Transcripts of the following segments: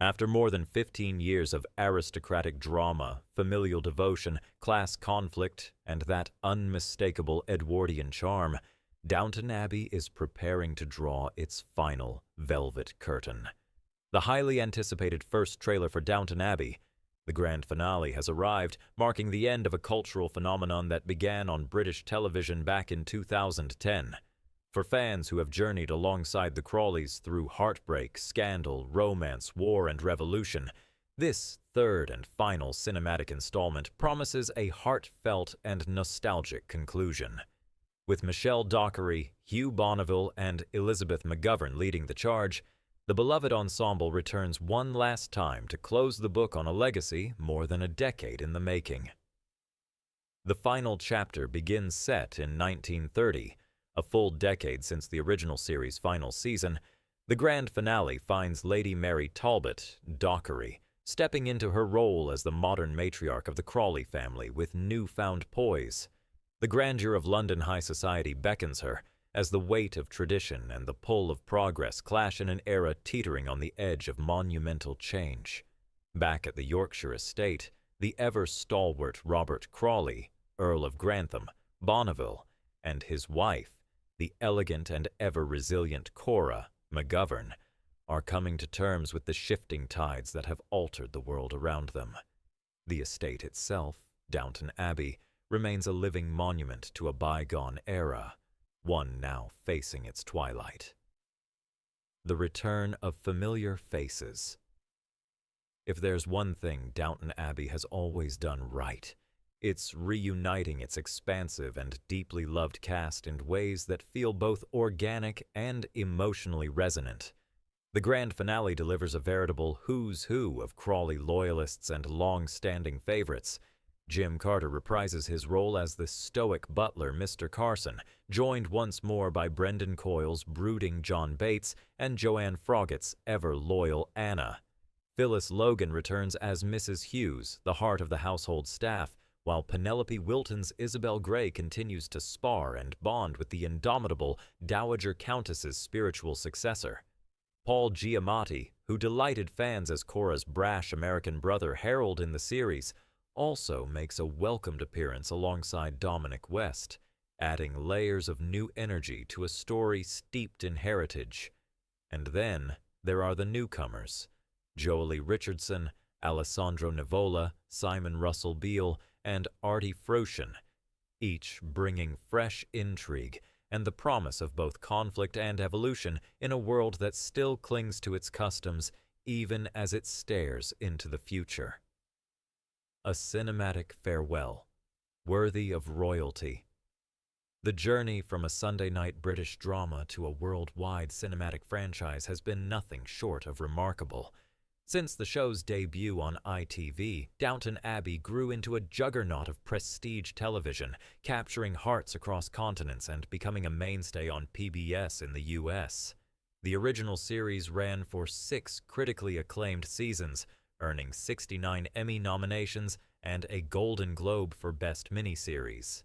After more than 15 years of aristocratic drama, familial devotion, class conflict, and that unmistakable Edwardian charm, Downton Abbey is preparing to draw its final velvet curtain. The highly anticipated first trailer for Downton Abbey, the grand finale, has arrived, marking the end of a cultural phenomenon that began on British television back in 2010. For fans who have journeyed alongside the Crawleys through heartbreak, scandal, romance, war, and revolution, this third and final cinematic installment promises a heartfelt and nostalgic conclusion. With Michelle Dockery, Hugh Bonneville, and Elizabeth McGovern leading the charge, the beloved ensemble returns one last time to close the book on a legacy more than a decade in the making. The final chapter begins set in 1930, a full decade since the original series' final season. The grand finale finds Lady Mary Talbot, Dockery, stepping into her role as the modern matriarch of the Crawley family with newfound poise. The grandeur of London high society beckons her, as the weight of tradition and the pull of progress clash in an era teetering on the edge of monumental change. Back at the Yorkshire estate, the ever-stalwart Robert Crawley, Earl of Grantham, Bonneville, and his wife, the elegant and ever-resilient Cora, McGovern, are coming to terms with the shifting tides that have altered the world around them. The estate itself, Downton Abbey, remains a living monument to a bygone era, one now facing its twilight. The return of familiar faces. If there's one thing Downton Abbey has always done right, it's reuniting its expansive and deeply loved cast in ways that feel both organic and emotionally resonant. The grand finale delivers a veritable who's who of Crawley loyalists and long-standing favorites. Jim Carter reprises his role as the stoic butler Mr. Carson, joined once more by Brendan Coyle's brooding John Bates and Joanne Froggatt's ever-loyal Anna. Phyllis Logan returns as Mrs. Hughes, the heart of the household staff, while Penelope Wilton's Isabel Grey continues to spar and bond with the indomitable Dowager Countess's spiritual successor. Paul Giamatti, who delighted fans as Cora's brash American brother Harold in the series, also makes a welcomed appearance alongside Dominic West, adding layers of new energy to a story steeped in heritage. And then there are the newcomers: Joely Richardson, Alessandro Nivola, Simon Russell Beale, and Artie Froshen, each bringing fresh intrigue and the promise of both conflict and evolution in a world that still clings to its customs even as it stares into the future. A cinematic farewell, worthy of royalty. The journey from a Sunday night British drama to a worldwide cinematic franchise has been nothing short of remarkable. Since the show's debut on ITV, Downton Abbey grew into a juggernaut of prestige television, capturing hearts across continents and becoming a mainstay on PBS in the US. The original series ran for 6 critically acclaimed seasons, earning 69 Emmy nominations and a Golden Globe for Best Miniseries.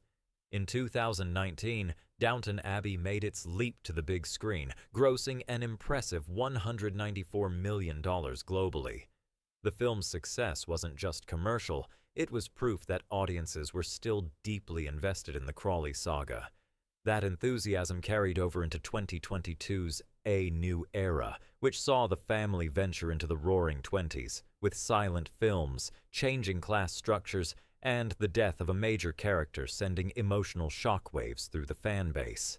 In 2019, Downton Abbey made its leap to the big screen, grossing an impressive $194 million globally. The film's success wasn't just commercial, it was proof that audiences were still deeply invested in the Crawley saga. That enthusiasm carried over into 2022's A New Era, which saw the family venture into the roaring 20s, with silent films, changing class structures, and the death of a major character sending emotional shockwaves through the fan base.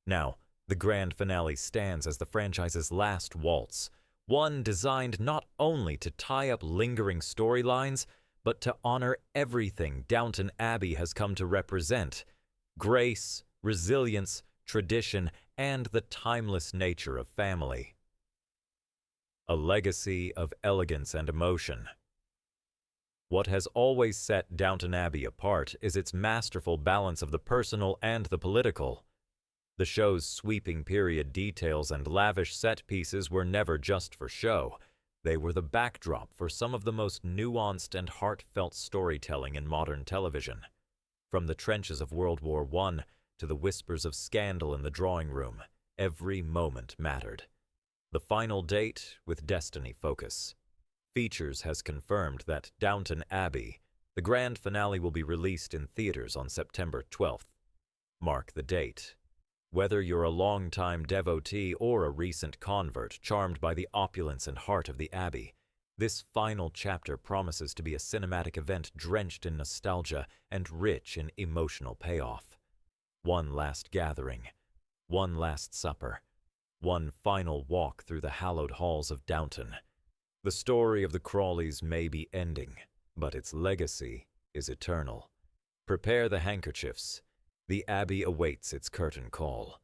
Now, the grand finale stands as the franchise's last waltz, one designed not only to tie up lingering storylines, but to honor everything Downton Abbey has come to represent: grace, resilience, tradition, and the timeless nature of family. A legacy of elegance and emotion. What has always set Downton Abbey apart is its masterful balance of the personal and the political. The show's sweeping period details and lavish set pieces were never just for show. They were the backdrop for some of the most nuanced and heartfelt storytelling in modern television. From the trenches of World War I to the whispers of scandal in the drawing room, every moment mattered. The final date, with Destiny Focus, Features has confirmed that Downton Abbey, the grand finale, will be released in theaters on September 12th. Mark the date. Whether you're a long-time devotee or a recent convert charmed by the opulence and heart of the Abbey, this final chapter promises to be a cinematic event drenched in nostalgia and rich in emotional payoff. One last gathering, one last supper, one final walk through the hallowed halls of Downton. The story of the Crawleys may be ending, but its legacy is eternal. Prepare the handkerchiefs. The Abbey awaits its curtain call.